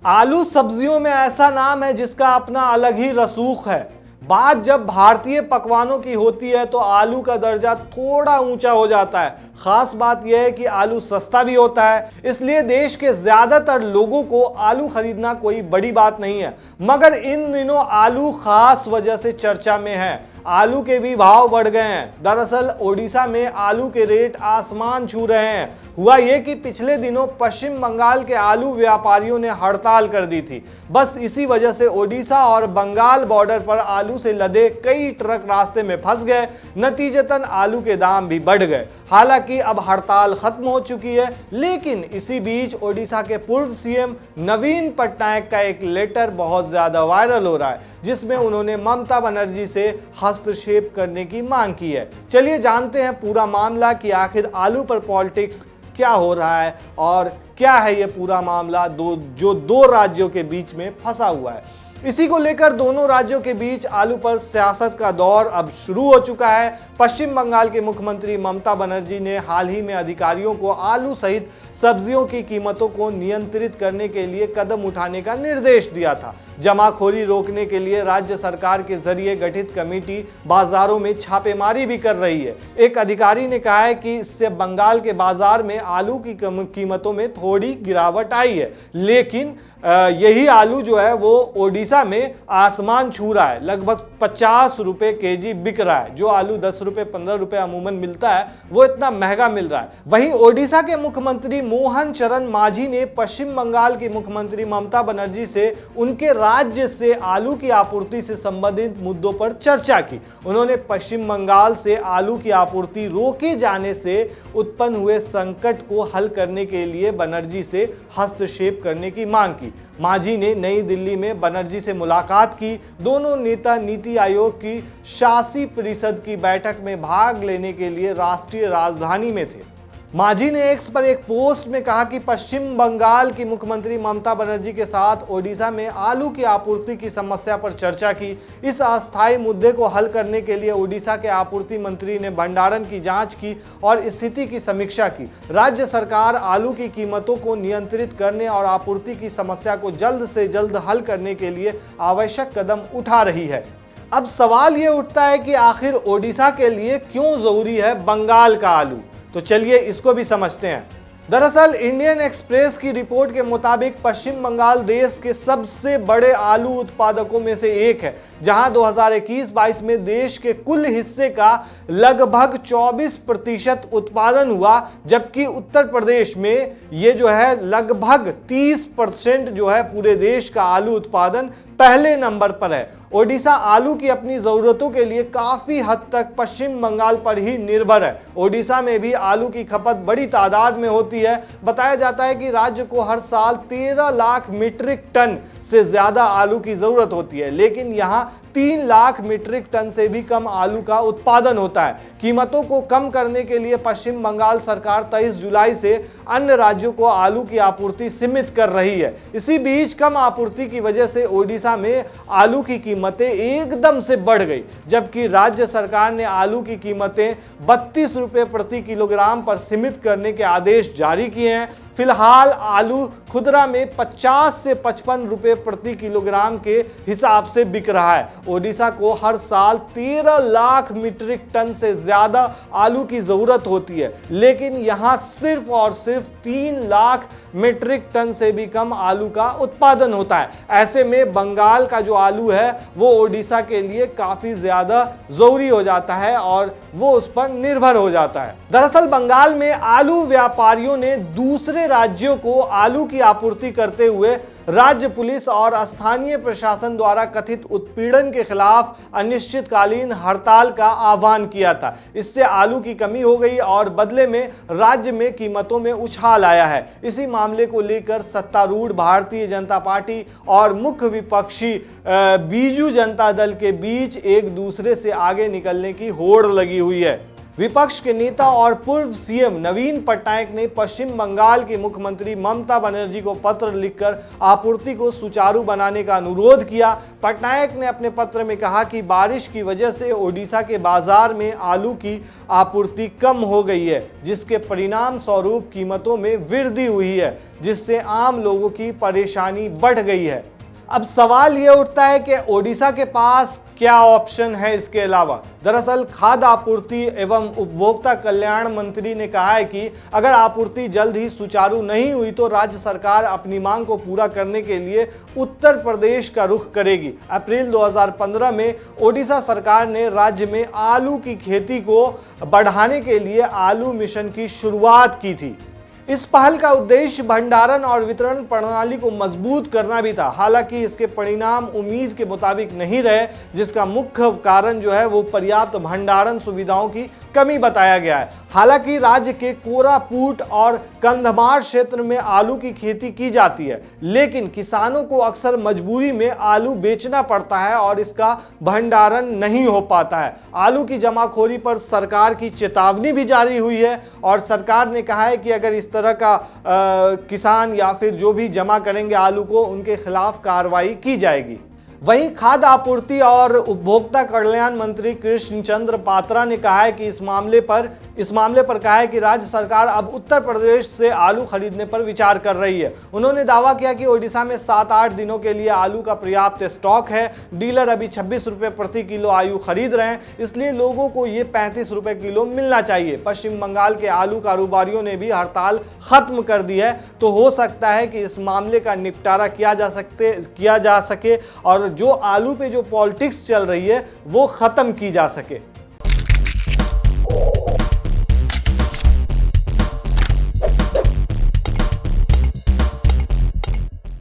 आलू सब्जियों में ऐसा नाम है जिसका अपना अलग ही रसूख है। बात जब भारतीय पकवानों की होती है तो आलू का दर्जा थोड़ा ऊंचा हो जाता है। खास बात यह है कि आलू सस्ता भी होता है, इसलिए देश के ज्यादातर लोगों को आलू खरीदना कोई बड़ी बात नहीं है। मगर इन दिनों आलू खास वजह से चर्चा में है। आलू के भी भाव बढ़ गए हैं। दरअसल ओडिशा में आलू के रेट आसमान छू रहे हैं। हुआ ये कि पिछले दिनों पश्चिम बंगाल के आलू व्यापारियों ने हड़ताल कर दी थी। बस इसी वजह से ओडिशा और बंगाल बॉर्डर पर आलू से लदे कई ट्रक रास्ते में फंस गए। नतीजतन आलू के दाम भी बढ़ गए। हालांकि अब हड़ताल खत्म हो चुकी है, लेकिन इसी बीच ओडिशा के पूर्व सीएम नवीन पटनायक का एक लेटर बहुत ज्यादा वायरल हो रहा है, जिसमें उन्होंने ममता बनर्जी से हस्तक्षेप करने की मांग की है। चलिए जानते हैं पूरा मामला कि आखिर आलू पर पॉलिटिक्स क्या हो रहा है और क्या है ये पूरा मामला जो दो राज्यों के बीच में फंसा हुआ है। इसी को लेकर दोनों राज्यों के बीच आलू पर सियासत का दौर अब शुरू हो चुका है। पश्चिम बंगाल के मुख्यमंत्री ममता बनर्जी ने हाल ही में अधिकारियों को आलू सहित सब्जियों की कीमतों को नियंत्रित करने के लिए कदम उठाने का निर्देश दिया था। जमाखोरी रोकने के लिए राज्य सरकार के जरिए गठित कमेटी बाजारों में छापेमारी भी कर रही है। एक अधिकारी ने कहा है कि इससे बंगाल के बाजार में आलू की कीमतों में थोड़ी गिरावट आई है, लेकिन यही आलू जो है वो ओडिशा में आसमान छू रहा है। लगभग 50 रुपए केजी बिक रहा है। जो आलू 10 रुपए 15 रुपए अमूमन मिलता है वो इतना महंगा मिल रहा है। वहीं ओडिशा के मुख्यमंत्री मोहन चरण मांझी ने पश्चिम बंगाल की मुख्यमंत्री ममता बनर्जी से उनके राज्य से आलू की आपूर्ति से संबंधित मुद्दों पर चर्चा की। उन्होंने पश्चिम बंगाल से आलू की आपूर्ति रोके जाने से उत्पन्न हुए संकट को हल करने के लिए बनर्जी से हस्तक्षेप करने की मांग की। मांझी ने नई दिल्ली में बनर्जी से मुलाकात की। दोनों नेता नीति आयोग की शासी परिषद की बैठक में भाग लेने के लिए राष्ट्रीय राजधानी में थे। मांझी ने एक्स पर एक पोस्ट में कहा कि पश्चिम बंगाल की मुख्यमंत्री ममता बनर्जी के साथ ओडिशा में आलू की आपूर्ति की समस्या पर चर्चा की। इस अस्थायी मुद्दे को हल करने के लिए ओडिशा के आपूर्ति मंत्री ने भंडारण की जांच की और स्थिति की समीक्षा की। राज्य सरकार आलू की कीमतों को नियंत्रित करने और आपूर्ति की समस्या को जल्द से जल्द हल करने के लिए आवश्यक कदम उठा रही है। अब सवाल ये उठता है कि आखिर ओडिशा के लिए क्यों जरूरी है बंगाल का आलू, तो चलिए इसको भी समझते हैं। दरअसल इंडियन एक्सप्रेस की रिपोर्ट के मुताबिक पश्चिम बंगाल देश के सबसे बड़े आलू उत्पादकों में से एक है, जहां 2021-22 में देश के कुल हिस्से का लगभग 24% उत्पादन हुआ, जबकि उत्तर प्रदेश में ये जो है लगभग 30% जो है पूरे देश का आलू उत्पादन पहले नंबर पर है। ओडिशा आलू की अपनी जरूरतों के लिए काफी हद तक पश्चिम बंगाल पर ही निर्भर है। ओडिशा में भी आलू की खपत बड़ी तादाद में होती है। बताया जाता है कि राज्य को हर साल 13 लाख मीट्रिक टन से ज्यादा आलू की जरूरत होती है, लेकिन यहाँ 3 लाख मीट्रिक टन से भी कम आलू का उत्पादन होता है। कीमतों को कम करने के लिए पश्चिम बंगाल सरकार 23 जुलाई से अन्य राज्यों को आलू की आपूर्ति सीमित कर रही है। इसी बीच कम आपूर्ति की वजह से ओडिशा में आलू की कीमतें एकदम से बढ़ गई, जबकि राज्य सरकार ने आलू की कीमतें 32 रुपए प्रति किलोग्राम पर सीमित करने के आदेश जारी किए हैं। फिलहाल आलू खुदरा में 50 से 55 रुपए प्रति किलोग्राम के हिसाब से बिक रहा है। ओडिशा को हर साल 13 लाख मीट्रिक टन से ज्यादा आलू की जरूरत होती है, लेकिन यहां सिर्फ और सिर्फ 3 लाख मीट्रिक टन से भी कम आलू का उत्पादन होता है। ऐसे में बंगाल का जो आलू है वो ओडिशा के लिए काफी ज्यादा जरूरी हो जाता है और वो उस पर निर्भर हो जाता है। दरअसल बंगाल में आलू व्यापारियों ने दूसरे राज्यों को आलू की आपूर्ति करते हुए राज्य पुलिस और स्थानीय प्रशासन द्वारा कथित उत्पीड़न के खिलाफ अनिश्चितकालीन हड़ताल का आह्वान किया था। इससे आलू की कमी हो गई और बदले में राज्य में कीमतों में उछाल आया है। इसी मामले को लेकर सत्तारूढ़ भारतीय जनता पार्टी और मुख्य विपक्षी बीजू जनता दल के बीच एक दूसरे से आगे निकलने की होड़ लगी हुई है। विपक्ष के नेता और पूर्व सीएम नवीन पटनायक ने पश्चिम बंगाल की मुख्यमंत्री ममता बनर्जी को पत्र लिखकर आपूर्ति को सुचारू बनाने का अनुरोध किया। पटनायक ने अपने पत्र में कहा कि बारिश की वजह से ओडिशा के बाजार में आलू की आपूर्ति कम हो गई है, जिसके परिणाम स्वरूप कीमतों में वृद्धि हुई है, जिससे आम लोगों की परेशानी बढ़ गई है। अब सवाल ये उठता है कि ओडिशा के पास क्या ऑप्शन है इसके अलावा। दरअसल खाद्य आपूर्ति एवं उपभोक्ता कल्याण मंत्री ने कहा है कि अगर आपूर्ति जल्द ही सुचारू नहीं हुई तो राज्य सरकार अपनी मांग को पूरा करने के लिए उत्तर प्रदेश का रुख करेगी। अप्रैल 2015 में ओडिशा सरकार ने राज्य में आलू की खेती को बढ़ाने के लिए आलू मिशन की शुरुआत की थी। इस पहल का उद्देश्य भंडारण और वितरण प्रणाली को मजबूत करना भी था। हालांकि इसके परिणाम उम्मीद के मुताबिक नहीं रहे, जिसका मुख्य कारण जो है वो पर्याप्त भंडारण सुविधाओं की कमी बताया गया है। हालांकि राज्य के कोरापुट और कंधमाल क्षेत्र में आलू की खेती की जाती है, लेकिन किसानों को अक्सर मजबूरी में आलू बेचना पड़ता है और इसका भंडारण नहीं हो पाता है। आलू की जमाखोरी पर सरकार की चेतावनी भी जारी हुई है और सरकार ने कहा है कि अगर इस तरह का किसान या फिर जो भी जमा करेंगे आलू को, उनके खिलाफ कार्रवाई की जाएगी। वहीं खाद्य आपूर्ति और उपभोक्ता कल्याण मंत्री कृष्ण चंद्र पात्रा ने कहा है कि इस मामले पर कहा है कि राज्य सरकार अब उत्तर प्रदेश से आलू खरीदने पर विचार कर रही है। उन्होंने दावा किया कि ओडिशा में 7-8 दिनों के लिए आलू का पर्याप्त स्टॉक है। डीलर अभी 26 रुपये प्रति किलो आलू खरीद रहे हैं, इसलिए लोगों को ये 35 रुपये किलो मिलना चाहिए। पश्चिम बंगाल के आलू कारोबारियों ने भी हड़ताल खत्म कर दी है, तो हो सकता है कि इस मामले का निपटारा किया जा सके और जो आलू पे जो पॉलिटिक्स चल रही है वो खत्म की जा सके।